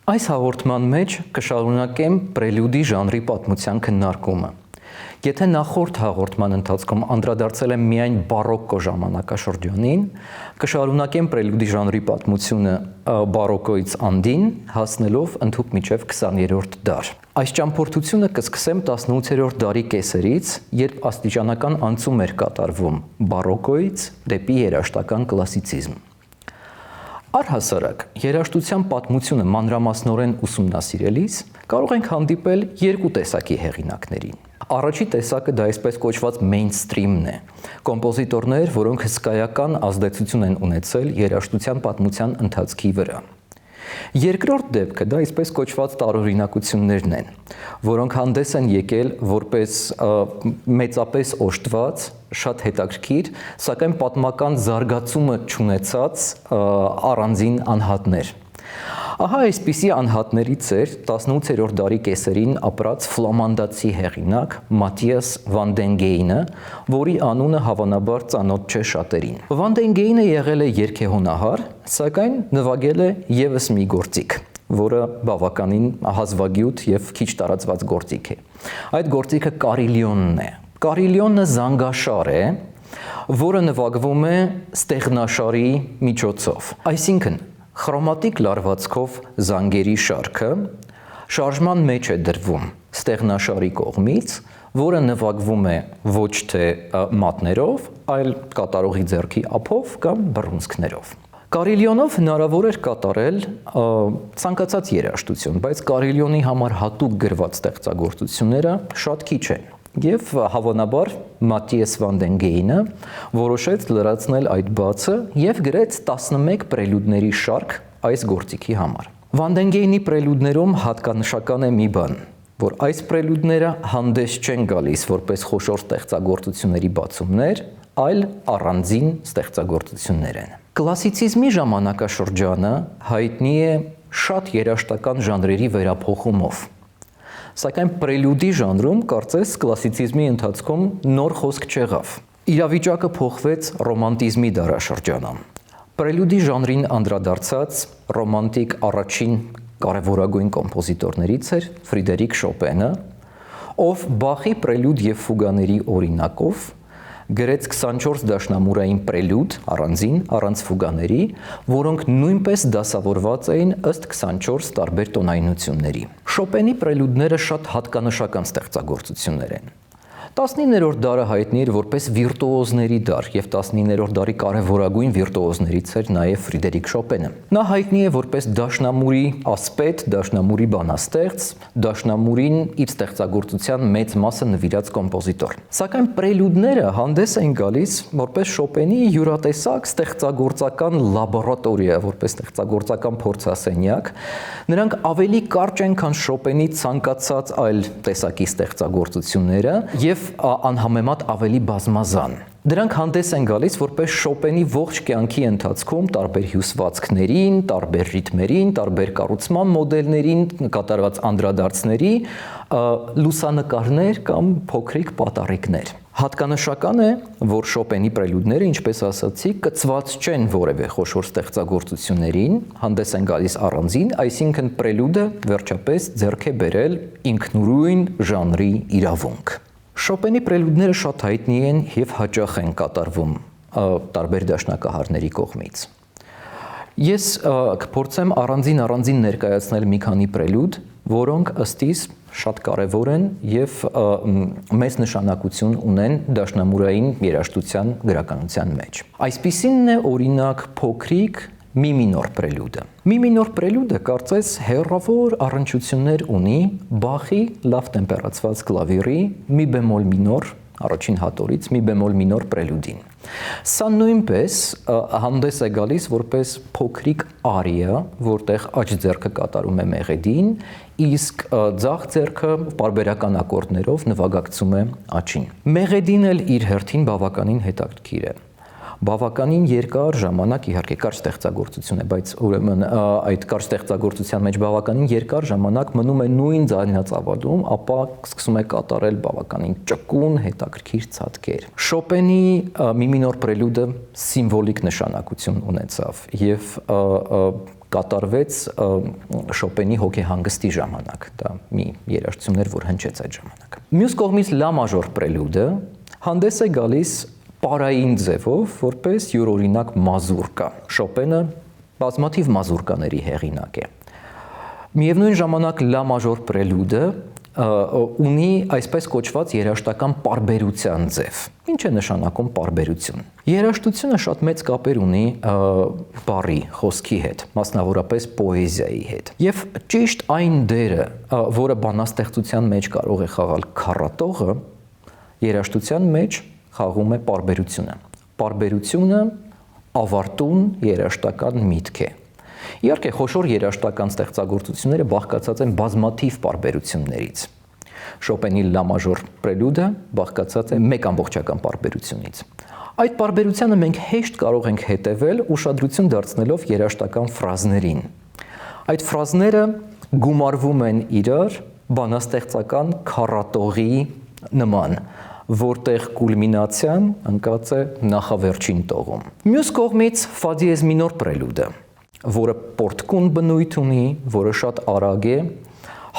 Այս հաղորդման մեջ կշարունակեմ պրելյուդի ժանրի պատմության քննարկումը։ Եթե նախորդ հաղորդման ընթացքում անդրադարձել եմ միայն բարոկկո ժամանակաշրջանին, կշարունակեմ պրելյուդի ժանրի պատմությունը բարոկկոից անդին, հասնելով ընդհուպ մինչև 20-րդ դար։ Այս ճամփորդությունը կսկսեմ 18-րդ դարի կեսերից, երբ աստիճանական անցում էր կատարվում բարոկկոից դեպի երաժշտական կլասիցիզմ։ Առհասարակ, երաժշտության պատմությունը մանրամասնորեն ուսումնասիրելիս կարող ենք հանդիպել երկու տեսակի հեղինակներին։ Առաջի տեսակը դա այսպես կոչված mainstream-ն է, կոմպոզիտորներ, որոնք հսկայական ազդեցություն են ունեցել երաժշտության պատմության ընթացքի վրա։ Երկրորդ դեպքը դա այսպես կոչված տարօրինակություններն են, որոնք հանդես են եկել որպես մեծապես օժտված, շատ հետաքրքիր, սակայն պատմական զարգացումը չունեցած առանձին անհատներ։ Ահա այսպիսի անհատներից էր 18-րդ դարի կեսերին ապրած ֆլամանդացի հեղինակ Մաթիաս վան դեն Գեյնը, որի անունը հավանաբար ծանոթ չէ շատերին։ Վան դեն Գեյնը եղել է երգեհոնահար, սակայն նվագել է ևս մի գործիք, որը բավականին հազվագյուտ եւ քիչ տարածված գործիք է։ Այդ գործիքը կարիլիոնն է։ Կարիլիոնը զանգաշար է, որը նվագվում է ստեղնաշարի միջոցով։ Այսինքն խրոմատիկ լարվածքով զանգերի շարքը շարժման մեջ է դրվում ստեղնաշարի կողմից, որը նվագվում է ոչ թե մատներով, այլ կատարողի ձեռքի ափով կամ բռունցքներով։ Կարիլիոնով հնարավոր էր կատարել ցանկացած երաժշտություն, բայց Կարիլիոնի համար հատուկ գրված ստեղծագործությունները շատ քիչ են։ Եվ հավանաբար Մաթիաս վան դեն Գեյնը որոշեց լրացնել այդ բացը եւ գրեց 11 պրելյուդների շարք այս գործիքի համար։ Վան դեն Գեյնի պրելյուդներում հատկանշական է մի բան, որ այս պրելյուդները հանդես չեն գալիս որպես խոշոր ստեղծագործությունների բացումներ, այլ առանձին ստեղծագործություններ են։ Կլասիցիզմի ժամանակաշրջանը հայտնի է շատ երաժշտական ժանրերի վերափոխումով։ Սակայն պրելյուդի ժանրում կարծես կլասիցիզմի ընթացքում նոր խոսք չեղավ։ Իրավիճակը փոխվեց ռոմանտիզմի դարաշրջանում։ Պրելյուդի ժանրին անդրադարձած ռոմանտիկ առաջին կարևորագույն կոմպոզիտորներից էր Ֆրիդերիկ Շոպենը, ով Բախի պրելյուդ եւ ֆուգաների օրինակով գրեց 24 դաշնամուրային պրելյուդ առանց ֆուգաների, որոնք նույնպես դասավորված էին ըստ 24 տարբեր տոնայնությունների։ Շոպենի պրելյուդները շատ հատկանշական ստեղծագործություններ են։ 19-րդ դարը հայտնի էր որպես վիրտուոզների դար եւ 19-րդ դարի կարևորագույն վիրտուոզներից էր նաեւ Ֆրիդերիկ Շոպենը։ Նա հայտնի է որպես դաշնամուրի ասպետ, դաշնամուրի բանաստեղծ, դաշնամուրին իր ստեղծագործության մեծ մասը նվիրած կոմպոզիտոր։ Սակայն պրելյուդները հանդես են գալիս որպես Շոպենի յուրատեսակ ստեղծագործական լաբորատորիա, որպես ստեղծագործական փորձասենյակ։ Նրանք ավելի կարճ են, քան Շոպենի ցանկացած այլ տեսակի ստեղծագործությունները եւ անհամեմատ ավելի բազմազան։ Դրանք հանդես են գալիս որպես Շոպենի ողջ կյանքի ընթացքում տարբեր հյուսվածքներին, տարբեր ռիթմերին, տարբեր կառուցման մոդելներին կատարված անդրադարձների լուսանկարներ կամ փոքրիկ պատառիկներ։ Հատկանշական է, որ Շոպենի պրելյուդները, ինչպես ասացի, կցված չեն որևէ խոշոր ստեղծագործություններին, հանդես են գալիս առանձին, այսինքն պրելյուդը վերջապես ձեռք է բերել ինքնուրույն ժանրի իրավունք։ Շոպենի պրելյուդները շատ հայտնի են եւ հաճախ են կատարվում տարբեր դաշնակահարների կողմից։ Ես կփորձեմ առանձին ներկայացնել մի քանի պրելյուդ, որոնք ըստիս շատ կարևոր են եւ մեծ նշանակություն ունեն դաշնամուրային երաժշտության գրականության մեջ։ Այսպիսինն է օրինակ փոքրիկ մի մինոր պրելյուդը։ Մի մինոր պրելյուդը կարծես հեռավոր առնչություններ ունի Բախի լավ տեմպերացված կլավիրի մի բեմոլ մինոր առաջին հատորից մի բեմոլ մինոր պրելյուդին։ Սա նույնպես հանդես է գալիս որպես փոքրիկ արիա, որտեղ աջ ձեռքը կատարում է մեղեդին, իսկ ձախ ձեռքը պարբերական ակորդներով նվագակցում է աջին։ Մեղեդին էլ իր հերթին բավականին հետաքրքիր է։ Բավականին երկար ժամանակ, իհարկե կարճ ստեղծագործություն է, բայց ուրեմն այդ կարճ ստեղծագործության մեջ բավականին երկար ժամանակ մնում է նույն ձայնածավալում, ապա սկսում է կատարել բավականին ճկուն, հետաքրքիր ցատկեր։ Շոպենի մի մինոր պրելյուդը սիմվոլիկ նշանակություն ունեցավ եւ կատարվեց Շոպենի հոգեհանգստի ժամանակ։ Դա մի երաժշտություն էր, որ հնչեց այդ ժամանակ։ Մյուս կողմից լա մաժոր պրելյուդը հանդես է գալիս պարային ձևով, որպես յուրօրինակ մազուրկա։ Շոպենը բազմաթիվ մազուրկաների հեղինակ է։ Միևնույն ժամանակ լա մաժոր պրելյուդը ունի այսպես կոչված երաժշտական պարբերության ձև։ Ինչ է նշանակում պարբերություն։ Երաժշտությունը շատ մեծ կապեր ունի բառի, խոսքի հետ, մասնավորապես պոեզիայի հետ։ Եվ ճիշտ այն դերը, որը բանաստեղծության մեջ կարող է խաղալ քառատողը, երաժշտության մեջ խաղում է պարբերությունը։ Պարբերությունը ավարտուն երաժշտական միտք է։ Իհարկե, խոշոր երաժշտական ստեղծագործությունները բաղկացած են բազմաթիվ պարբերություններից։ Շոպենի լա մաժոր պրելյուդը բաղկացած է մեկ ամբողջական պարբերությունից։ Այդ պարբերությանը մենք հեշտ կարող ենք հետևել ուշադրություն դարձնելով երաժշտական ֆրազներին։ Այդ ֆրազները գումարվում են իրար բանաստեղծական քառատողի նման, որտեղ կուլմինացիան ընկած է նախավերջին տողում։ Մյուս կողմից ֆա դիեզ մինոր պրելյուդը, որը պորտկուն բնույթ ունի, որը շատ արագ է,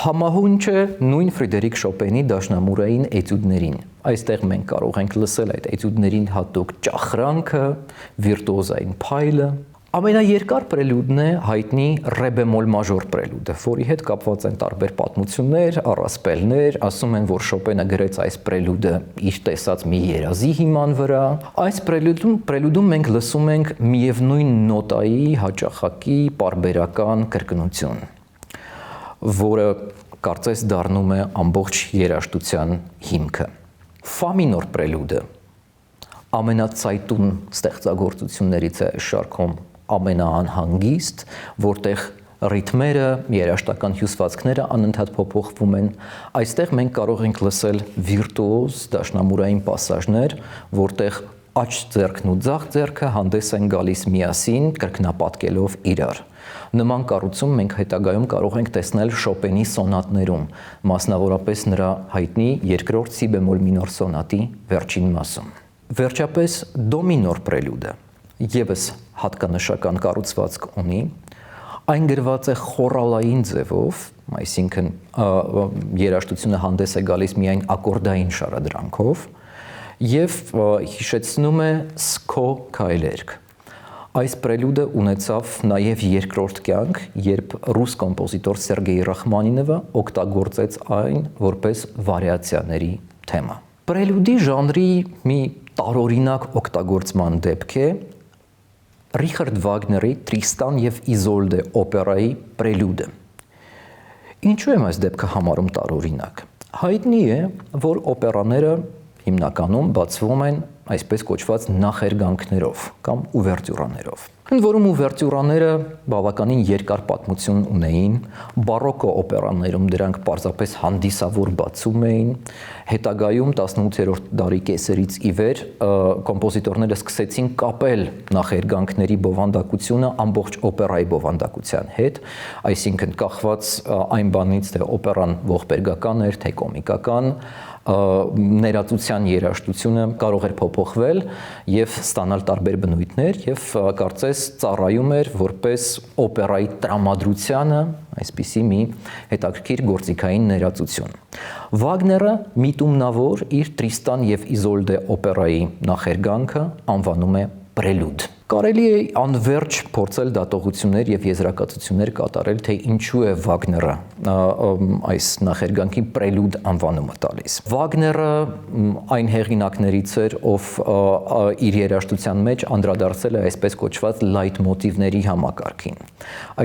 համահունչ է նույն Ֆրիդերիկ Շոպենի դաշնամուրային էտյուդներին։ Այստեղ մենք կարող ենք լսել այդ էտյուդներին հատուկ ճախրանքը, վիրտուոզային փայլը։ Ամենաերկար պրելյուդն է հայտնի ռե բեմոլ մաժոր պրելյուդը, որի հետ կապված են տարբեր պատմություններ, առասպելներ, ասում են, որ Շոպենը գրեց այս պրելյուդը իր տեսած մի երազի հիման վրա։ Այս պրելյուդում մենք լսում ենք միևնույն նոտայի հաճախակի պարբերական կրկնություն, որը կարծես դառնում է ամբողջ երաժշտության հիմքը։ Ֆա մինոր պրելյուդը ամենածայտուն ստեղծագործություններից է շարքում ամենաանհանգիստ, որտեղ ռիթմերը, երաժշտական հյուսվածքները անընդհատ փոփոխվում են։ Այստեղ մենք կարող ենք լսել վիրտուոզ դաշնամուրային պասաժներ, որտեղ աջ ձեռքն ու ձախ ձեռքը հանդես են գալիս միասին, կրկնապատկելով իրար։ Նման կառուցում մենք հետագայում կարող ենք տեսնել Շոպենի սոնատներում, մասնավորապես նրա հայտնի երկրորդ սի բեմոլ մինոր սոնատի վերջին մասում։ Վերջապես դո մինոր պրելյուդը ևս հատկանշական կառուցվածք ունի, այն գրված է խորալային ձևով, այսինքն երաժշտությունը հանդես է գալիս միայն ակորդային շարադրանքով եւ հիշեցնում է սկո քայլերգ։ Այս պրելյուդը ունեցավ նաև երկրորդ կյանք, երբ ռուս կոմպոզիտոր Սերգեյ Ռախմանինովը օգտագործեց այն որպես վարիացիաների թեմա։ Պրելյուդի ժանրի մի տարօրինակ օգտագործման դեպք է Ռիխարդ Վագների Տրիստան եւ Իզոլդե օպերայի պրելյուդը։ Ինչու եմ այս դեպքը համարում տարօրինակ։ Հայտնի է, որ օպերաները հիմնականում բացվում են այսպես կոչված նախերգանքներով կամ ուվերտյուրաներով։ Ընդ որում ուվերտյուրաները բավականին երկար պատմություն ունեին, բարոկո օպերաներում դրանք պարզապես հանդիսավոր բացում էին, հետագայում 18-րդ դարի կեսերից ի վեր կոմպոզիտորները սկսեցին կապել նախերգանքների բովանդակությունը ամբողջ օպերայի բովանդակության հետ, այսինքն կախված այն բանից, թե օպերան ողբերգական էր, թե կոմիկական, ներածության երաժշտությունը կարող էր փոփոխվել եւ ստանալ տարբեր բնույթներ եւ կարծես ծառայում էր որպես օպերայի տրամադրությանը այսպիսի մի հետաքրքիր գործիքային ներածություն։ Վագները միտումնավոր իր Տրիստան եւ Իզոլդե օպերայի նախերգանքը անվանում է պրելյուդ։ Կարելի է անverջ փորձել դատողություններ եւ եզրակացություններ կատարել, թե ինչու է Վագները այս նախերգանքին պրելյուդ անվանումը տալիս։ Վագները այն հեղինակներից էր, ով իր երաժշտության մեջ անդրադարձել է այսպես կոչված լայթմոտիվների համակարգին։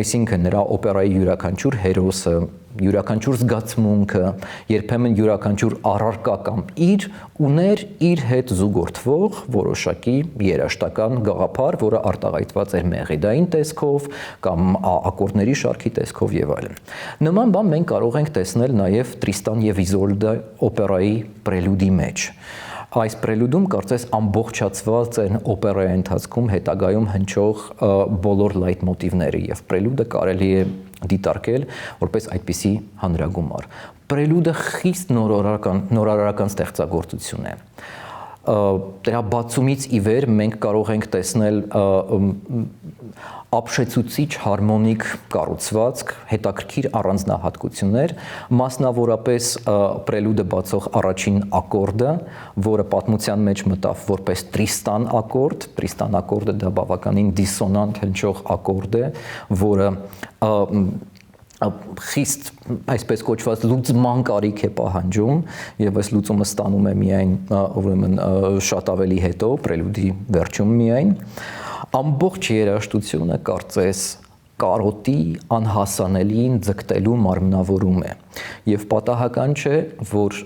Այսինքն նրա օպերայի յուրաքանչյուր հերոսը, յուրաքանչյուր զգացմունքը, երբեմն յուրաքանչյուր առարկա կամ ուներ իր հետ զուգորդվող որոշակի երաժշտական գաղափար, որը արտահայտված էր մեղեդային տեսքով կամ ակորդների շարքի տեսքով եւ այլն։ Նման բան մենք կարող ենք տեսնել նաեւ Տրիստան եւ Իզոլդե օպերայի պրելյուդի մեջ։ Այս պրելյուդում կարծես ամբողջացված են օպերայի ընթացքում հետագայում հնչող բոլոր լայթմոտիվները եւ պրելյուդը կարելի է դիտարկել որպես այդպիսի հանրագումար։ Պրելյուդը խիստ նորարարական ստեղծագործություն է։ Դրա բացումից ի վեր մենք կարող ենք տեսնել ապշեցուցիչ հարմոնիկ կառուցվածք, հետաքրքիր առանձնահատկություններ, մասնավորապես պրելյուդը բացող առաջին ակորդը, որը պատմության մեջ մտավ որպես Տրիստան ակորդը դա բավականին դիսոնանտ հնչող ակորդ է, որը խիստ այսպես կոչված լուծման կարիք է պահանջում եւ այս լուծումը ստանում է միայն ուրեմն շատ ավելի հետո պրելյուդի վերջում միայն ամբողջ երաժշտությունը կարծես կարոտի անհասանելին ձգտելու մարմնավորում է եւ պատահական չէ որ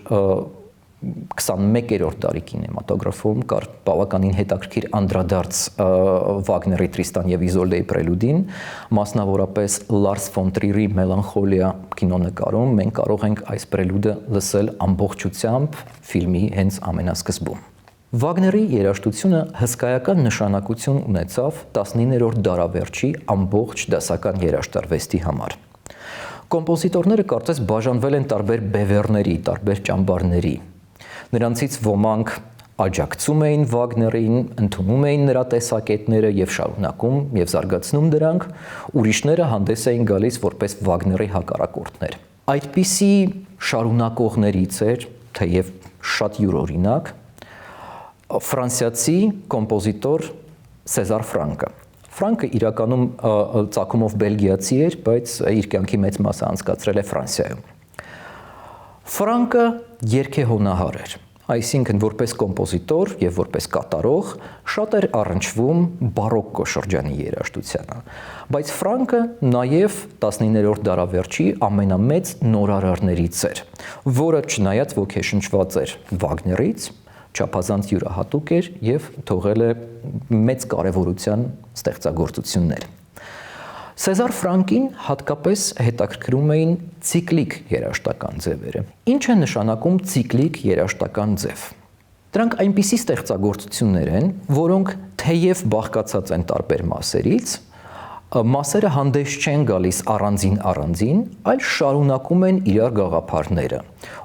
21-րդ դարի կինեմատոգրաֆում կար բավականին հետաքրքիր անդրադարձ Վագների Տրիստան եւ Իզոլդեի պրելյուդին, մասնավորապես Լարս ֆոն Տրիրի Մելանխոլիա կինոնկարում մենք կարող ենք այս պրելյուդը լսել ամբողջությամբ ֆիլմի հենց ամենասկզբում։ Վագների երաժշտությունը հսկայական նշանակություն ունեցավ 19-րդ դարավերջի ամբողջ դասական երաժշտարվեստի համար։ Կոմպոզիտորները կարծես բաժանվել են տարբեր բևեռների, տարբեր ճամբարների։ Նրանցից ոմանք աջակցում էին Վագներին, ընդունում էին նրա տեսակետները եւ շարունակում եւ զարգացնում դրանք, ուրիշները հանդես էին գալիս որպես Վագների հակառակորդներ։ Այդպիսի շարունակողներից էր, թեև շատ յուրօրինակ, ֆրանսիացի կոմպոզիտոր Սեզար Ֆրանկը։ Ֆրանկը իրականում ծագումով բելգիացի էր, բայց իր կյանքի մեծ մասը անցկացրել է Ֆրանսիայում։ Ֆրանկը երգեհոնահար էր, այսինքն որպես կոմպոզիտոր եւ որպես կատարող շատ էր առնչվում բարոկկո շրջանի երաժշտությանը, բայց Ֆրանկը նաեւ 19-րդ դարավերջի ամենամեծ նորարարներից էր, որը չնայած ոգեշնչված էր Վագներից, չափազանց յուրահատուկ էր եւ թողել է մեծ կարեւորության ստեղծագործություններ։ Սեզար Ֆրանկին հատկապես հետաքրքրում էին ցիկլիկ երաժշտական ձևերը։ Ինչ է նշանակում ցիկլիկ երաժշտական ձև։ Դրանք այնպիսի ստեղծագործություններ են, որոնք թեև բաղկացած են տարբեր մասերից, մասերը հանդես չեն գալիս առանձին, այլ շարունակում են իրար գաղափարները։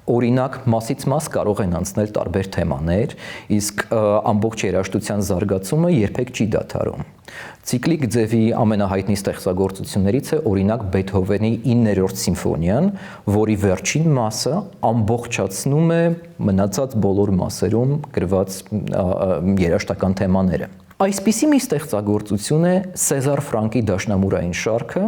Օրինակ, մասից մաս կարող են անցնել տարբեր թեմաներ, իսկ ամբողջ երաժշտության զարգացումը երբեք չի դադարում։ Ցիկլիկ ձևի ամենահայտնի ստեղծագործություններից է օրինակ Բեթհովենի 9-րդ սիմֆոնիան, որի վերջին մասը ամբողջացնում է մնացած բոլոր մասերում գրված երաժշտական թեմաները։ Այսպիսի մի ստեղծագործություն է Սեզար Ֆրանկի դաշնամուրային շարքը,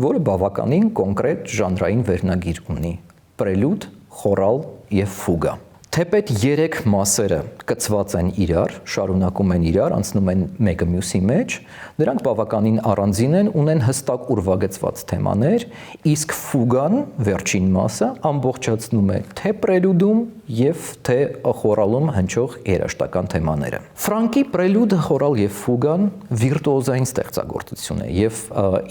որը բավականին կոնկրետ ժանրային վերնագիր ունի՝ պրելյուդ, խորալ եւ ֆուգա։ Թեպետ 3 մասերը կցված են իրար, շարունակում են իրար, անցնում են մեկը մյուսի մեջ, նրանք բավականին առանձին են, ունեն հստակ ուրվագծված թեմաներ, իսկ ֆուգան, վերջին մասը, ամբողջացնում է թե պրելյուդում եւ թե խորալում հնչող երաժշտական թեմաները։ Ֆրանկի պրելյուդը, խորալ եւ ֆուգան վիրտուոզային ստեղծագործություն է եւ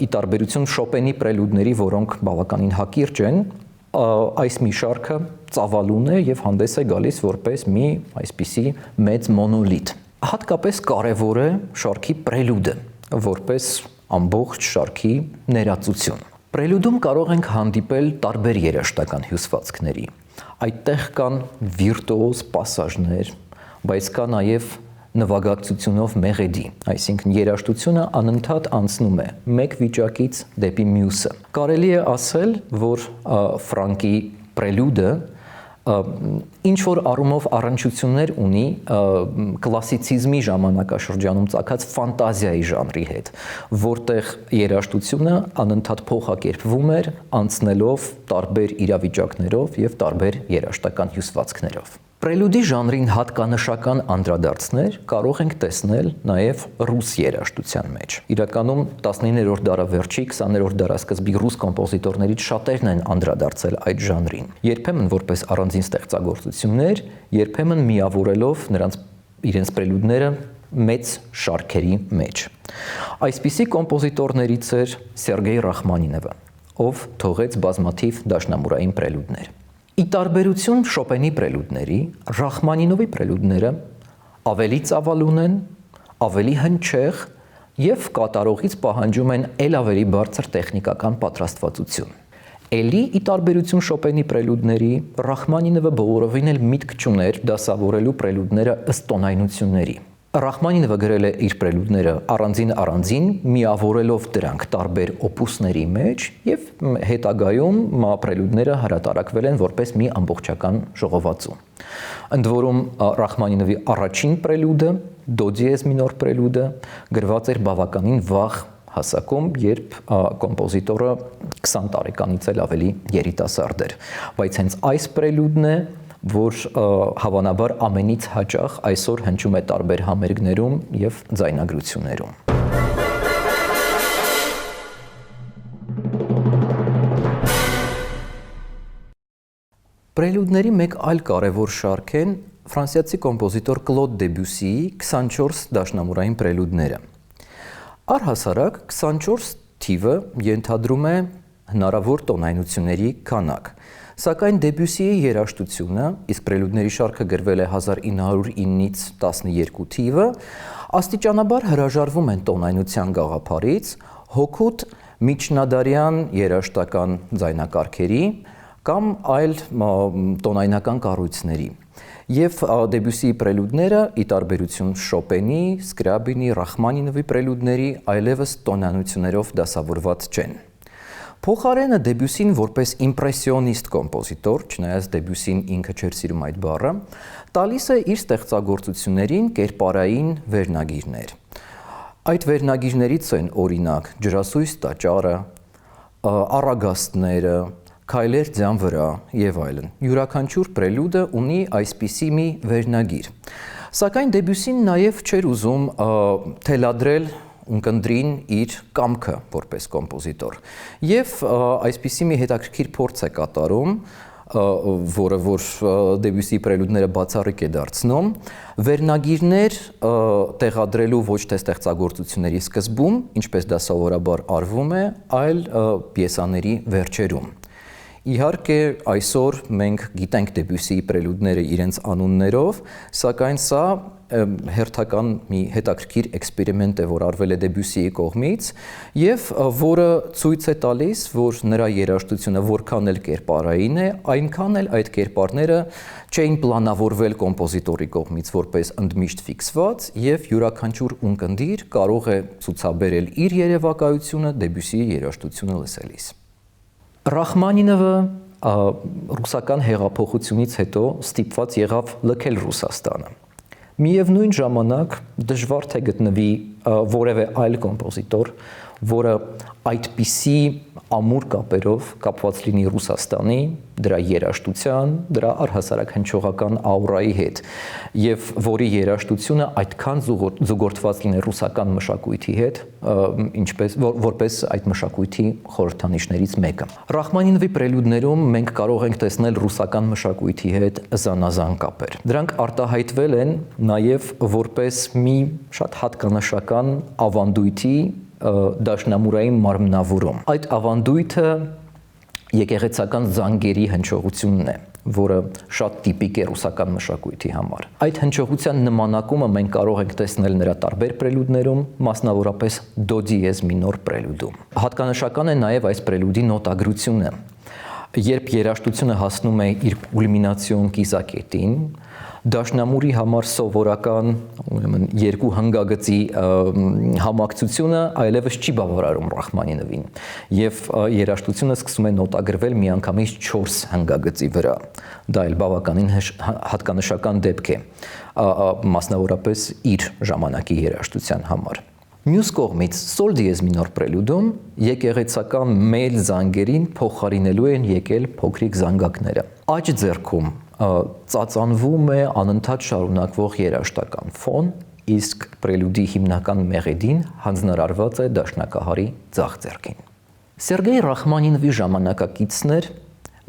ի տարբերություն Շոպենի պրելյուդների, որոնք բավականին հակիրճ են, այս մի շարքը ծավալուն է եւ հանդես է գալիս որպես մի այսպիսի մեծ մոնոլիթ։ Հատկապես կարևոր է շարքի պրելյուդը, որպես ամբողջ շարքի ներածություն։ Պրելյուդում կարող ենք հանդիպել տարբեր երաժշտական հյուսվածքների։ Այդտեղ կան վիրտուոզ պասաժներ, բայց կա նաեւ նվագակցությունով մեղեդի, այսինքն երաժշտությունը անընդհատ անցնում է մեկ վիճակից դեպի մյուսը։ Կարելի է ասել, որ Ֆրանկի պրելյուդը ինչ որ առումով առնչություններ ունի կլասիցիզմի ժամանակաշրջանում ծագած ֆանտազիայի ժանրի հետ, որտեղ երաժշտությունը անընդհատ փոխակերպվում էր, անցնելով տարբեր իրավիճակներով եւ տարբեր երաժշտական հյուսվածքներով։ Պրելյուդի ժանրին հատկանշական անդրադարձներ կարող ենք տեսնել նաև ռուս երաժշտության մեջ։ Իրականում 19-րդ դարավերջի, 20-րդ դարասկզբի ռուս կոմպոզիտորներից շատերն են անդրադարձել այդ ժանրին։ Երբեմն որպես առանձին ստեղծագործություններ, երբեմն միավորելով իրենց պրելյուդները մեծ շարքերի մեջ։ Այսպիսի կոմպոզիտորներից էր Սերգեյ Ռախմանինովը, ով թողեց բազմաթիվ դաշնամուրային պրելյուդներ։ Ի տարբերություն Շոպենի պրելյուդների, Ռախմանինովի պրելյուդները ավելի ծավալուն են, ավելի հնչեղ եւ կատարողից պահանջում են ել ավելի բարձր տեխնիկական պատրաստվածություն։ Էլի ի տարբերություն Շոպենի պրելյուդների, Ռախմանինովը բոլորովին էլ միտք չուներ դասավորելու պրելյուդները ըստ տոնայնությունների։ Ռախմանինովը գրել է իր պրելյուդները առանձին միավորելով դրանք տարբեր օպուսների մեջ եւ հետագայում պրելյուդները հրատարակվել են որպես մի ամբողջական ժողովածու։ Ընդ որում Ռախմանինովի առաջին պրելյուդը, դո դիեզ մինոր պրելյուդը, գրված էր բավականին վաղ հասակում, երբ կոմպոզիտորը 20 տարեկանից էլ ավելի երիտասարդ էր, բայց հենց այս պրելյուդն է, որ հավանաբար ամենից հաճախ այսօր հնչում է տարբեր համերգներում եւ ձայնագրություններում։ Պրելյուդների մեկ այլ կարևոր շարք են ֆրանսիացի կոմպոզիտոր Կլոդ Դեբյուսիի 24 դաշնամուրային պրելյուդները։ Առհասարակ 24 թիվը ենթադրում է հնարավոր տոնայնությունների քանակ, սակայն Դեբյուսիի երաժշտությունը, իսկ պրելյուդների շարքը գրվել է 1909-ից 12 թիվը, աստիճանաբար հրաժարվում են տոնայնության գաղափարից, հօգուտ միջնադարյան երաժշտական ձայնակարգերի կամ այլ տոնայնական կառույցների։ Եվ Դեբյուսիի պրելյուդները, ի տարբերություն Շոպենի, Սկրիաբինի, Ռախմանինովի պրելյուդների, այլևս տոնայնություններով դասավորված չեն։ Փոխարենը Դեբյուսին որպես իմպրեսիոնիստ կոմպոզիտոր, չնայած Դեբյուսին ինքը չէր սիրում այդ բառը, տալիս է իր ստեղծագործություններին կերպարային վերնագիրներ։ Այդ վերնագիրներից են օրինակ Ջրասույզ տաճարը, Առագաստները, Քայլեր ձյան վրա եւ այլն։ Յուրաքանչյուր պրելյուդը ունի այսպիսի մի վերնագիր։ Սակայն Դեբյուսին նաև չէր ուզում թելադրել ունկնդրին իր կամքը որպես կոմպոզիտոր։ Եվ այսպիսի մի հետաքրքիր փորձ է կատարում, որը որ Դեբյուսիի պրելյուդները բացառիկ է դարձնում, վերնագիրներ տեղադրելու ոչ թե ստեղծագործությունների սկզբում, ինչպես դա սովորաբար արվում է, այլ պիեսաների վերջերում։ Իհարկե, այսօր մենք գիտենք Դեբյուսիի պրելյուդները իրենց անուններով, սակայն սա հերթական մի հետաքրքիր էքսպերիմենտ է, որ արվել է Դեբյուսիի կողմից, եւ որը ցույց է տալիս, որ նրա երաժշտությունը որքան էլ կերպարային է, այնքան էլ այդ կերպարները չէին պլանավորվել կոմպոզիտորի կողմից որպես ընդմիշտ ֆիքսված, եւ յուրաքանչյուր ունկնդիր կարող է ցուցաբերել իր երևակայությունը Դեբյուսիի երաժշտությունը լսելիս։ Ռախմանինովը ռուսական հեղափոխությունից հետո ստիպված եղավ լքել Ռուսաստանը։ Միևնույն ժամանակ դժվար թե գտնվի որևէ այլ կոմպոզիտոր, որը այդպիսի ամուր կապերով կապված լինի Ռուսաստանի, դրա երաժշտության, դրա առհասարակ հնչողական աուրայի հետ, եւ որի երաժշտությունը այդքան զուգորդված լինի ռուսական մշակույթի հետ, ինչպես որպես այդ մշակույթի խորհրդանիշներից մեկը։ Ռախմանինովի պրելյուդներում մենք կարող ենք տեսնել ռուսական մշակույթի հետ զանազան կապեր։ Դրանք արտահայտվել են նաեւ որպես մի շատ հատկանշական ավանդույթի դաշնամուրային մարմնավորում։ Այդ ավանդույթը եկեղեցական զանգերի հնչողությունն է, որը շատ տիպիկ է ռուսական մշակույթի համար։ Այդ հնչողության նմանակումը մենք կարող ենք տեսնել նրա տարբեր պրելյուդներում, մասնավորապես դո դիեզ մինոր պրելյուդում։ Հատկանշական է նաև այս պրելյուդի նոտագրությունը։ Երբ երաժշտությունը հասնում է իր կուլմինացիոն կիզակետին, դաշնամուրի համար սովորական երկու հանգագծի համակցությունը այլևս չի բավարարում Ռախմանինովին, եւ երաժշտությունը սկսում է նոտագրվել միանգամից 4 հանգագծի վրա։ Դա էլ բավականին հատկանշական դեպք է, մասնավորապես իր ժամանակի երաժշտության համար։ Մյուս կողմից սոլ դիեզ մինոր պրելյուդում եկեղեցական մեծ զանգերին փոխարինելու են եկել փոքրիկ զանգակները։ Աջ ձեռքում ծածանվում է անընդհատ շարունակվող երաժշտական ֆոն, իսկ պրելյուդի հիմնական մեղեդին հանձնարարված է դաշնակահարի ձախ ձեռքին։ Սերգեյ Ռախմանինովի ժամանակակիցն էր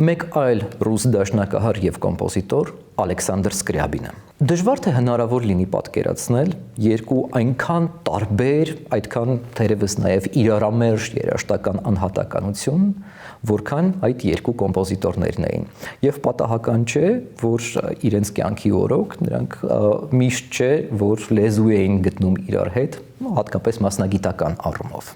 մեկ այլ ռուս դաշնակահար եւ կոմպոզիտոր Ալեքսանդր Սկրիաբինը։ Դժվար թե հնարավոր լինի պատկերացնել երկու այնքան տարբեր, այդքան թերևս նաև իրարամերժ երաժշտական անհատականություն, որքան այդ երկու կոմպոզիտորներն էին։ Եվ պատահական չէ, որ իրենց կյանքի օրոք նրանք միշտ չէ, որ լեզու էին գտնում իրար հետ, հատկապես մասնագիտական առումով։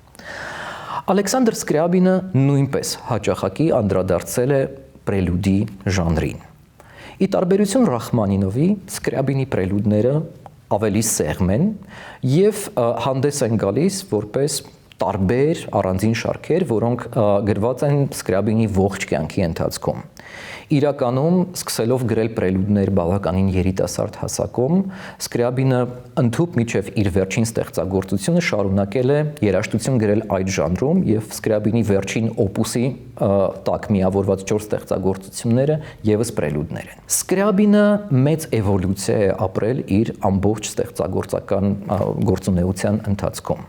Ալեքսանդր Սկրիաբինը նույնպես հաճախակի անդրադարձել է պրելյուդի ժանրին։ Ի տարբերություն Ռախմանինովի, Սկրիաբինի պրելյուդները ավելի սեղմ են եւ հանդես են գալիս որպես տարբեր առանձին շարքեր, որոնք գրված են Սկրյաբինի ողջ կյանքի ընթացքում։ Իրականում, սկսելով գրել պրելյուդներ բավականին երիտասարդ հասակում, Սկրյաբինը ընդհուպ մինչև իր վերջին ստեղծագործությունը շարունակել է երաժշտություն գրել այդ ժանրում եւ Սկրյաբինի վերջին օպուսի տակ միավորված 4 ստեղծագործությունները եւս պրելյուդներ են։ Սկրյաբինը մեծ էվոլյուցիա է ապրել իր ամբողջ ստեղծագործական գործունեության ընթացքում։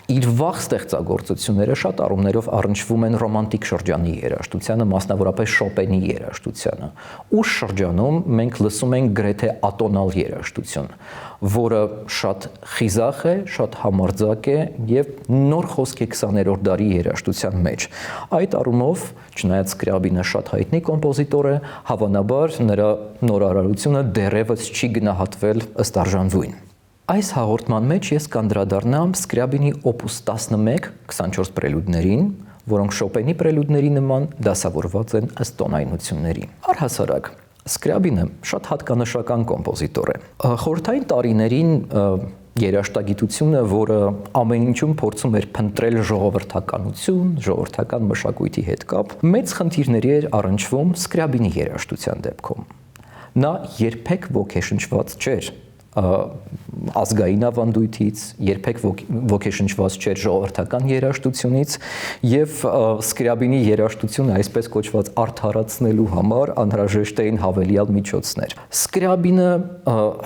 Իր վաղ ստեղծագործությունները շատ առումներով առնչվում են ռոմանտիկ շրջանի երաժշտությանը, մասնավորապես Շոպենի երաժշտությանը։ Ուշ շրջանում մենք լսում ենք գրեթե ատոնալ երաժշտություն, որը շատ խիզախ է, շատ համարձակ է եւ նոր խոսք է 20-րդ դարի երաժշտության մեջ։ Այդ առումով, չնայած Սկրյաբինը շատ հայտնի կոմպոզիտոր է, հավանաբար նրա նորարարությունը դեռևս չի գնահատվել ըստ արժանվույն։ Այս հաղորդման մեջ ես կանդրադառնամ Սկրյաբինի օպուս 11 24 պրելյուդներին, որոնք Շոպենի պրելյուդների նման դասավորված են ըստ տոնայնությունների։ Առհասարակ, Սկրյաբինը շատ հատկանշական կոմպոզիտոր է։ Խորհրդային տարիներին երաժշտագիտությունը, որը ամեն ինչում փորձում էր փնտրել ժողովրդականություն, ժողովրդական մշակույթի հետ կապ, մեծ խնդիրների էր առնչվում Սկրյաբինի երաժշտության դեպքում։ Նա երբեք ոգեշնչված չէր ազգային ավանդույթից, երբեք ոգեշնչված չէր ժողովրդական երաժշտությունից եւ Սկրյաբինի երաժշտությունը այսպես կոչված արդարացնելու համար անհրաժեշտ էին հավելյալ միջոցներ։ Սկրյաբինը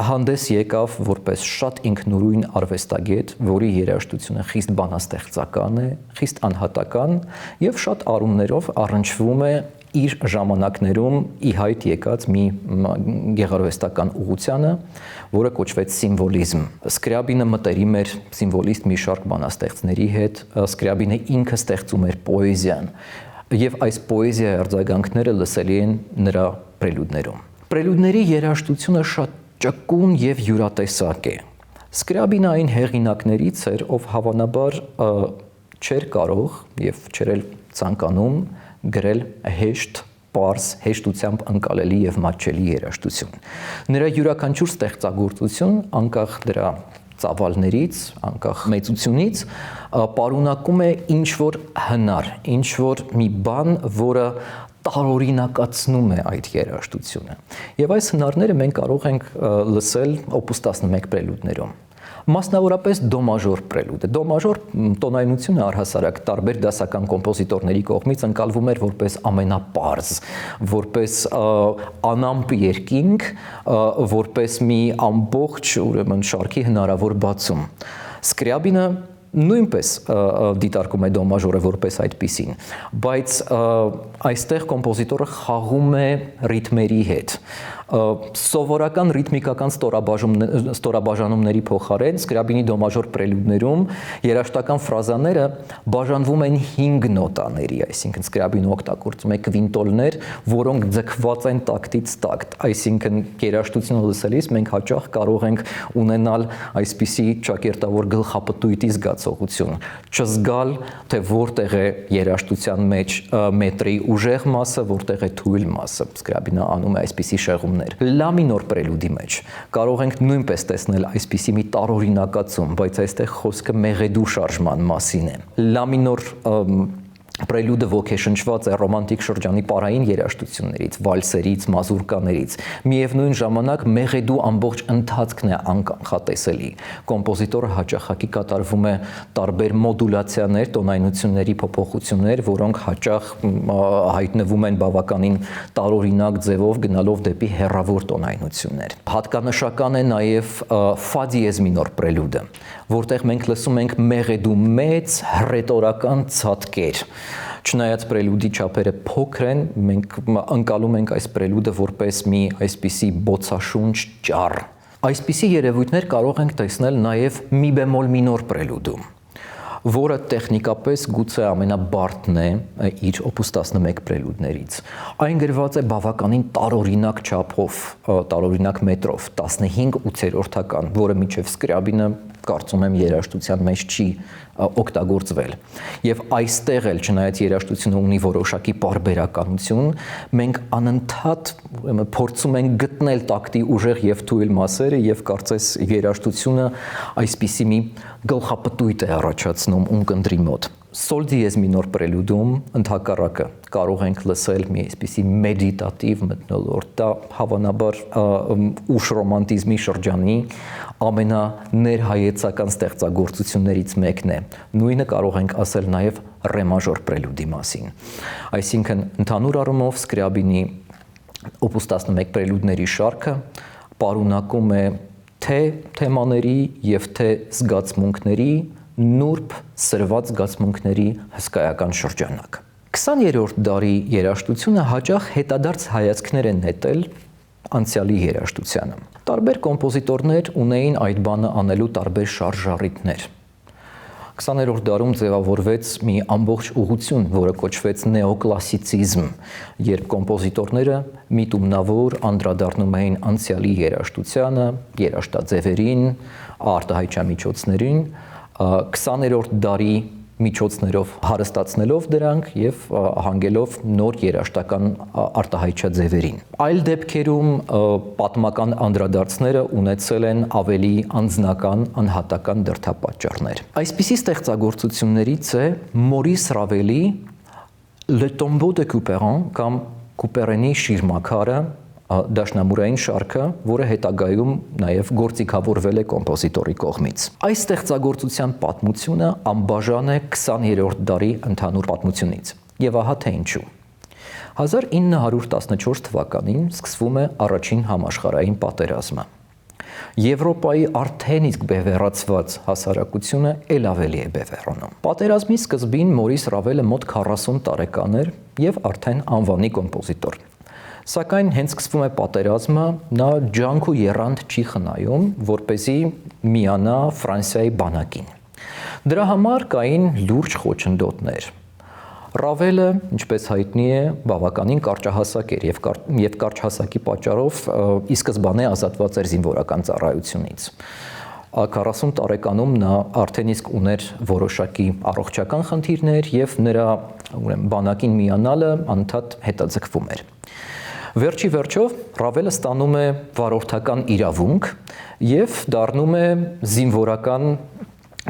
հանդես եկավ որպես շատ ինքնուրույն արվեստագետ, որի երաժշտությունը խիստ բանաստեղծական է, խիստ անհատական եւ շատ առումներով առնչվում է իր ժամանակներում ի հայտ եկած մի գեղարվեստական ուղղությանը, որը կոչվեց սիմվոլիզմ։ Սկրյաբինը մտերիմ էր սիմվոլիստ մի շարք բանաստեղծների հետ, Սկրյաբինը ինքը ստեղծում էր պոեզիան, եւ այս պոեզիայի արձագանքները լսելի են նրա պրելյուդներում։ Պրելյուդների երաժշտությունը շատ ճկուն եւ յուրատեսակ է։ Սկրյաբինը այն հեղինակներից էր, ով հավանաբար չէր կարող եւ չէր էլ ցանկանում գրել հեշտ, պարզ, հեշտությամբ ընկալելի եւ մատչելի երաժշտություն։ Նրա յուրաքանչյուր ստեղծագործություն, անկախ դրա ծավալներից, անկախ մեծությունից, պարունակում է ինչ-որ հնար, ինչ-որ մի բան, որը տարօրինակացնում է այդ երաժշտությունը։ Եվ այս հնարները մենք կարող ենք լսել օպուս 11 պրելյուդներում։ Մասնավորապես դո մաժոր պրելյուդը։ Դո մաժոր տոնայնությունը առհասարակ տարբեր դասական կոմպոզիտորների կողմից ընկալվում էր որպես ամենապարզ, որպես անամպ երկինք, որպես մի ամբողջ, ուրեմն շարքի հնարավոր բացում։ Սկրյաբինը նույնպես դիտարկում է դո մաժորը որպես այդպիսին, բայց այստեղ կոմպոզիտորը խաղում է ռիթմերի հետ։ Սովորական ռիթմիկական ստորաբաժանումների փոխարեն Սկրյաբինի դո մաժոր պրելյուդներում երաժշտական ֆրազաները բաժանվում են 5 նոտաների, այսինքն Սկրյաբինը օգտագործում է կվինտոլներ, որոնք ձգված են տակտից տակտ, այսինքն երաժշտությունը լսելիս մենք հաճախ կարող ենք ունենալ այսպիսի ճակերտավոր գլխապտույտի զգացողություն, չզգալ, թե որտեղ է երաժշտության մեջ մետրի ուժեղ մասը, որտեղ է թույլ մասը։ Սկրյաբինը անում է այսպիսի շեղումներ։ Լա մինոր պրելյուդի մեջ կարող ենք նույնպես տեսնել այսպիսի մի տարօրինակացում, բայց այստեղ խոսքը մեղեդու շարժման մասին է։ Լա մինոր պրելյուդը ոգեշնչված է ռոմանտիկ շրջանի պարային երաժշտություններից, վալսերից, մազուրկաներից։ Միևնույն ժամանակ մեղեդու ամբողջ ընթացքն է անկանխատեսելի։ Կոմպոզիտորը հաճախակի կատարվում է տարբեր մոդուլացիաներ, տոնայնությունների փոփոխություններ, որոնք հաճախ հայտնվում են բավականին տարօրինակ ձևով գնալով դեպի հեռավոր տոնայնություններ։ Հատկանշական է նաև ֆա դիեզ մինոր պրելյուդը, որտեղ մենք լսում ենք մեղեդու մեծ հռետորական ցատկեր։ Չնայած պրելյուդի չափերը փոքր են, մենք ընկալում ենք այս պրելյուդը որպես մի այսպիսի բոցաշունչ ճառ։ Այսպիսի երևույթներ կարող ենք տեսնել նաև մի բեմոլ մինոր պրելյուդում, որը տեխնիկապես գուցե ամենաբարդն է իր օպուս 11 պրելյուդներից։ Այն գրված է բավականին տարօրինակ չափով, տարօրինակ մետրով, 15 ութերորդական, որը մինչև Սկրյաբինը կարծում եմ երաժշտության մեջ չի օգտագործվել։ Եվ այստեղ էլ չնայած երաժշտությունը ունի որոշակի պարբերականություն, մենք անընդհատ փորձում ենք գտնել տակտի ուժեղ եւ թույլ մասերը եւ կարծես երաժշտությունը այսպիսի մի գլխապտույտ է առաջացնում ունկնդրի մոտ։ Սոլ դիեզ մինոր պրելյուդում ընդհակառակը կարող ենք լսել մի այսպիսի մեդիտատիվ մթնոլորտ, դա հավանաբար ուշ ռոմանտիզմի շրջանի ամենաներհայեցական ստեղծագործություններից մեկն է։ Նույնը կարող ենք ասել նաև ռե մաժոր պրելյուդի մասին։ Այսինքն ընդհանուր առումով Սկրյաբինի օպուս 11 պրելյուդների շարքը պարունակում է թե թեմաների եւ թե զգացմունքների նուրբ սրված զգացմունքների հսկայական շրջանակ։ 20-րդ դարի երաժշտությունը հաճախ հետադարձ հայացքներ են նետել անցյալի երաժշտությանը։ Տարբեր կոմպոզիտորներ ունեին այդ բանը անելու տարբեր շարժառիթներ։ 20-րդ դարում ձևավորվեց մի ամբողջ ուղղություն, որը կոչվեց նեոկլասիցիզմ, երբ կոմպոզիտորները միտումնավոր անդրադառնում էին անցյալի երաժշտությանը, երաժշտաձևերին, արտահայտչամիջոցներին, 20-րդ դարի միջոցներով հարստացնելով դրանք եւ հանգելով նոր երաժշտական արտահայտչաձևերին։ Այլ դեպքերում պատմական անդրադարձները ունեցել են ավելի անձնական, անհատական դրդապատճառներ։ Այսպիսի ստեղծագործություններից է Մորիս Ռավելի Le Tombeau de Couperin կամ Couperin-ի շիրմաքարը, դաշնամուրային շարքը, որը հետագայում նաև գործիքավորվել է կոմպոզիտորի կողմից։ Այս ստեղծագործության պատմությունը անբաժան է 20-րդ դարի ընդհանուր պատմությունից։ Եվ ահա թե ինչու։ 1914 թվականին սկսվում է առաջին համաշխարհային պատերազմը։ Եվրոպայի արդեն իսկ բևեռացված հասարակությունը ել ավելի է բևեռանում։ Պատերազմի սկզբին Մորիս Ռավելը մոտ 40 տարեկան էր եւ արդեն անվանի կոմպոզիտոր։ Սակայն հենց սկսվում է պատերազմը, նա ջանք ու եռանդ չի խնայում, որպեսզի միանա Ֆրանսիայի բանակին։ Դրա համար կային լուրջ խոչընդոտներ։ Ռավելը, ինչպես հայտնի է, բավականին կարճահասակ էր եւ կարճահասակի պատճառով ի սկզբանե ազատված էր զինվորական ծառայությունից։ 40 տարեկանում նա արդեն իսկ ուներ որոշակի առողջական խնդիրներ եւ նրա բանակին միանալը անընդհատ հետաձգվում էր։ Վերջի վերջով Ռավելը ստանում է վարորդական իրավունք եւ դառնում է զինվորական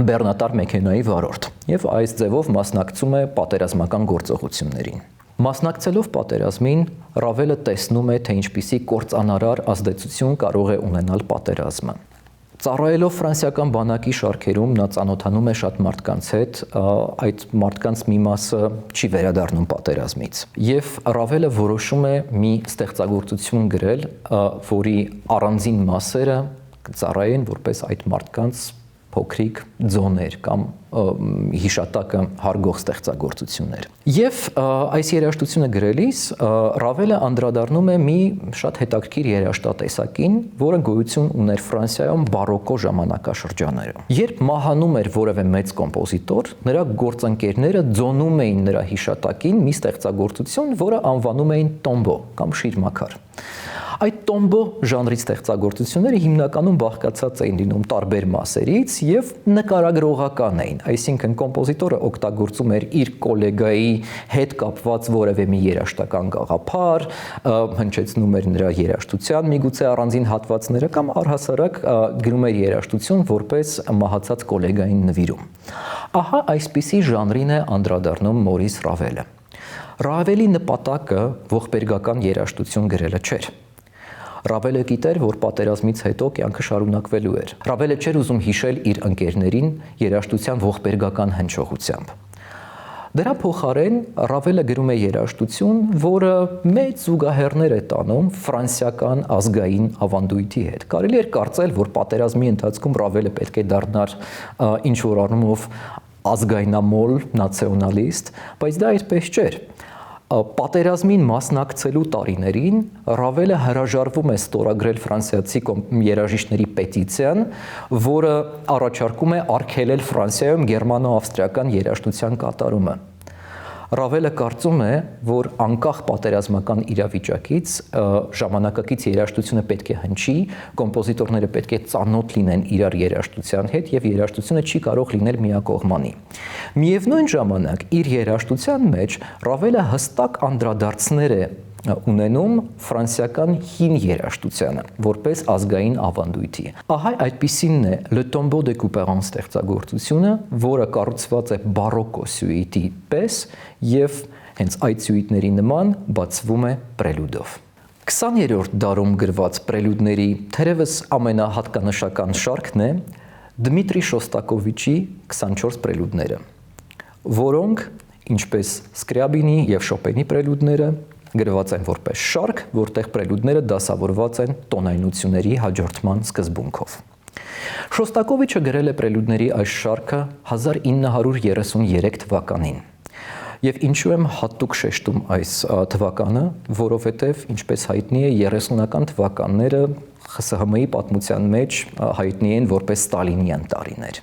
բեռնատար մեքենայի վարորդ եւ այս ձևով մասնակցում է պատերազմական գործողություններին։ Մասնակցելով պատերազմին Ռավելը տեսնում է, թե ինչպիսի կործանարար ազդեցություն կարող է ունենալ պատերազմը։ Ծառայելով ֆրանսիական բանակի շարքերում նա ծանոթանում է շատ մարդկանց հետ, այդ մարդկանց մի մասը չի վերադառնում պատերազմից։ Եվ Ռավելը որոշում է մի ստեղծագործություն գրել, որի առանձին մասերը կծառայեն որպես այդ մարդկանց փոքրիկ ձոներ կամ հիշատակը հարգող ստեղծագործություններ։ Եվ այս երաժշտությունը գրելիս Ռավելը անդրադառնում է մի շատ հետաքրքիր երաժշտատեսակին, որը գոյություն ուներ Ֆրանսիայում բարոկո ժամանակաշրջաններում։ Երբ մահանում էր որևէ մեծ կոմպոզիտոր, նրա գործընկերները ձոնում էին նրա հիշատակին մի ստեղծագործություն, որը անվանում էին տոմբո կամ շիրմաքար։ Այդ տոմբո ժանրի ստեղծագործությունները հիմնականում բաղկացած էին լինում տարբեր մասերից եւ նկարագրողական էին, այսինքն կոմպոզիտորը օգտագործում էր իր գոլեգայի հետ կապված որևէ մի երաժշտական գաղափար, հնչեցնում էր նրա երաժշտության միգուցե առանձին հատվածները կամ առհասարակ գրում էր երաժշտություն որպես մահացած գոլեգային նվիրում։ Ահա այսպիսի ժանրին է անդրադառնում Մորիս Ռավելը։ Ռավելի նպատակը ողբերգական երաժշտություն գրելը չէր։ Ռավելը գիտեր, որ պատերազմից հետո կյանքը շարունակվելու էր։ Ռավելը չէր ուզում հիշել իր ընկերներին երաժշտության ողբերգական հնչողությամբ։ Դրա փոխարեն Ռավելը գրում է երաժշտություն, որը մեծ զուգահեռներ է տանում ֆրանսիական ազգային ավանդույթի հետ։ Կարելի էր կարծել, որ պատերազմի ընթացքում Ռավելը պետք է դառնար ինչ-որ առումով ազգայնամոլ, նացիոնալիստ, բայց դա այդպես չէր։ Պատերազմին մասնակցելու տարիներին Ռավելը հրաժարվում է ստորագրել ֆրանսիացի երաժիշտների պետիցիան, որը առաջարկում է արգելել Ֆրանսիայում գերմանո-ավստրիական երաժշտության կատարումը։ Ռավելը կարծում է, որ անկախ պատերազմական իրավիճակից ժամանակակից երաժշտությունը պետք է հնչի, կոմպոզիտորները պետք է ծանոթ լինեն իրար երաժշտության հետ եւ երաժշտությունը չի կարող լինել միակողմանի։ Միևնույն ժամանակ իր երաժշտության մեջ Ռավելը հստակ անդրադարձներ է ունենում ֆրանսիական հին երաժշտությանը որպես ազգային ավանդույթի։ Ահա այդպիսինն է Le Tombeau de Couperin ստեղծագործությունը, որը կառուցված է բարոկո սյուիտի պես եւ հենց այդ սյուիտների նման բացվում է պրելյուդով։ 20-րդ դարում գրված պրելյուդների թերևս ամենահատկանշական շարքն է Դմիտրի Շոստակովիչի 24 պրելյուդները, որոնք ինչպես Սկրյաբինի եւ Շոպենի պրելյուդները գրված են որպես շարք, որտեղ պրելյուդները դասավորված են տոնայնությունների հաջորդման սկզբունքով։ Շոստակովիչը գրել է պրելյուդների այս շարքը 1933 թվականին։ Եվ ինչու եմ հատուկ շեշտում այս թվականը, որովհետև ինչպես հայտնի է 30-ական թվականները ԽՍՀՄ-ի պատմության մեջ հայտնի են որպես ստալինյան տարիներ։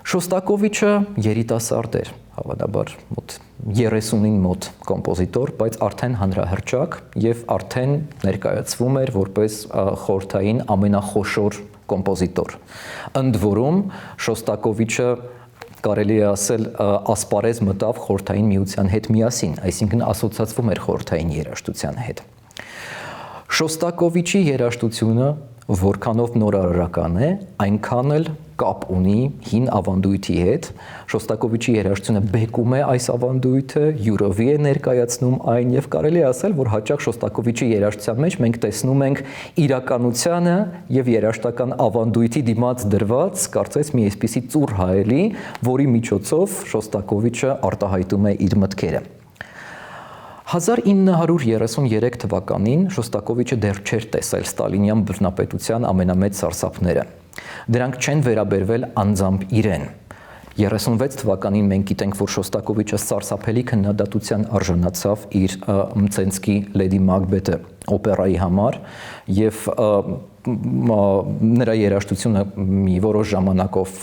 Շոստակովիչը երիտասարդ էր, հավանաբար մոտ 30-ին մոտ կոմպոզիտոր, բայց արդեն հանրահռչակ եւ արդեն ներկայացվում էր որպես խորհրդային ամենախոշոր կոմպոզիտոր։ Ընդ որում Շոստակովիչը կարելի է ասել ասպարեզ մտավ խորհրդային միության հետ միասին, այսինքն ասոցացվում էր խորհրդային երաժշտության հետ։ Շոստակովիչի երաժշտությունը որքանով նորարարական է, այնքան էլ կապ ունի հին ավանդույթի հետ։ Շոստակովիչի երաժշտությունը բեկում է այս ավանդույթը, յուրովի է ներկայացնում այն եւ կարելի է ասել, որ հաճախ Շոստակովիչի երաժշտության մեջ մենք տեսնում ենք իրականությանը եւ երաժշտական ավանդույթի դիմաց դրված, կարծես մի այսպիսի ծուռ հայելի, որի միջոցով Շոստակովիչը արտահայտում է իր մտքերը։ 1933 թվականին Շոստակովիչը դեռ չէր տեսել ստալինյան բռնապետության ամենամեծ սարսափները։ Դրանք չեն վերաբերվել անձամբ իրեն։ 36 թվականին մենք գիտենք, որ Շոստակովիչը սարսափելի քննադատության արժանացավ իր Մցենսկի Լեդի Մակբեթը օպերայի համար եւ նրա երաժշտությունը մի որոշ ժամանակով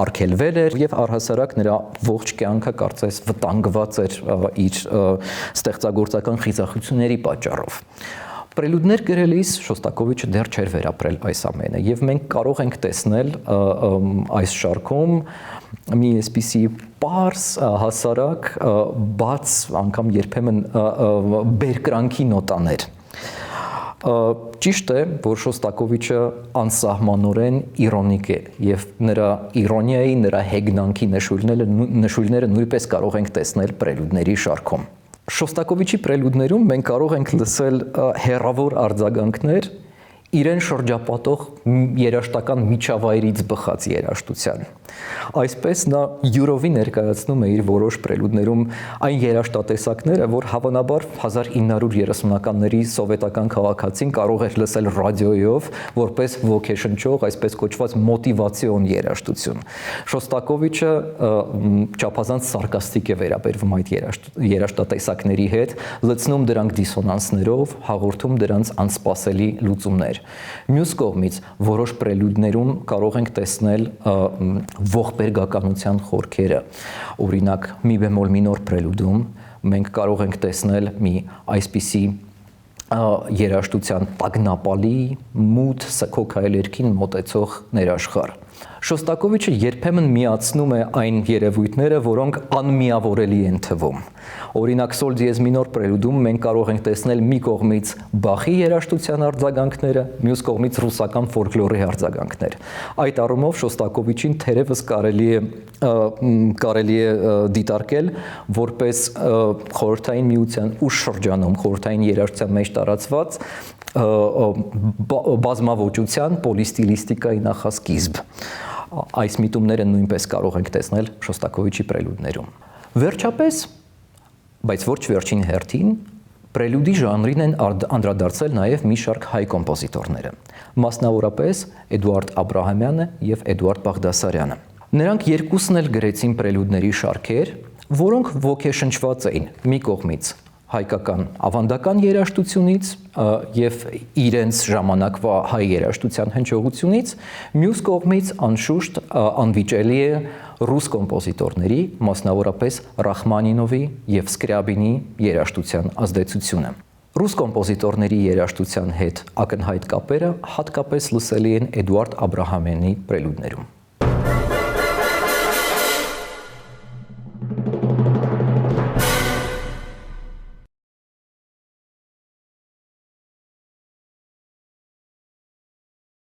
արգելվել էր եւ առհասարակ նրա ողջ կյանքը կարծես վտանգված էր իր ստեղծագործական խիզախությունների պատճառով։ Պրելյուդներ գրելիս Շոստակովիչը դեռ չէր վերապրել այս ամենը եւ մենք կարող ենք տեսնել այս շարքում մի այսպիսի պարզ, հասարակ, բաց, անգամ երբեմն բերկրանքի նոտաներ։ Ճիշտ է, որ Շոստակովիչը անսահմանորեն իրոնիկ է եւ նրա իրոնիայի, նրա հեգնանքի նշույլները նույնպես կարող ենք տեսնել պրելյուդների շարքում։ Շոստակովիչի պրելյուդներում մենք կարող ենք լսել հեռավոր արձագանքներ իրեն շրջապատող երաժշտական միջավայրից բխած երաժշտության։ Այսպես նա յուրովի ներկայացնում է իր որոշ պրելյուդներում այն երաժշտատեսակները, որ հավանաբար 1930-ականների սովետական քաղաքացին կարող էր լսել ռադիոյով որպես ոգեշնչող, այսպես կոչված մոտիվացիոն երաժշտություն։ Շոստակովիչը չափազանց սարկաստիկ է վերաբերվում այդ երաժշտատեսակների հետ, լցնում դրանք դիսոնանսներով, հաղորդում դրանց անսպասելի լուծումներ։ Մյուս կողմից որոշ պրելյուդներում կարող ենք տեսնել ողբերգականության խորքերը։ Օրինակ մի բեմոլ մինոր պրելյուդում մենք կարող ենք տեսնել մի այսպիսի երաժշտության տագնապալի, մութ, սքոք հայելերքին մոտեցող ներաշխար։ Շոստակովիչը երբեմն միացնում է այն երևույթները, որոնք անմիավորելի են թվում։ Օրինակ սոլ դիեզ մինոր պրելյուդում մենք կարող ենք տեսնել մի կողմից Բախի երաժշտության արձագանքները, մյուս կողմից ռուսական ֆոլկլորի արձագանքներ։ Այդ առումով Շոստակովիչին թերևս կարելի է դիտարկել որպես խորհրդային միության ուշ շրջանում խորհրդային երաժշտության մեջ տարածված բազմավոճության պոլիստիլիստիկայի նախասկիզբ։ Այս միտումները նույնպես կարող ենք տեսնել Շոստակովիչի պրելյուդներում։ Վերջապես, բայց ոչ վերջին հերթին, պրելյուդի ժանրին են անդրադարձել նաև մի շարք հայ կոմպոզիտորները, մասնավորապես Էդուարդ Աբրահամյանը եւ Էդուարդ Բաղդասարյանը։ Նրանք երկուսն էլ գրեցին պրելյուդների շարքեր, որոնք ոգեշնչված էին մի կողմից հայկական ավանդական երաժշտությունից եւ իրենց ժամանակվա հայ երաժշտության հնչողությունից, մյուս կողմից անշուշտ անվիճելի է ռուս կոմպոզիտորների, մասնավորապես Ռախմանինովի եւ Սկրյաբինի երաժշտության ազդեցությունը։ Ռուս կոմպոզիտորների երաժշտության հետ ակնհայտ կապերը հատկապես լսելի են Էդուարդ Աբրահամյանի պրելյուդներում։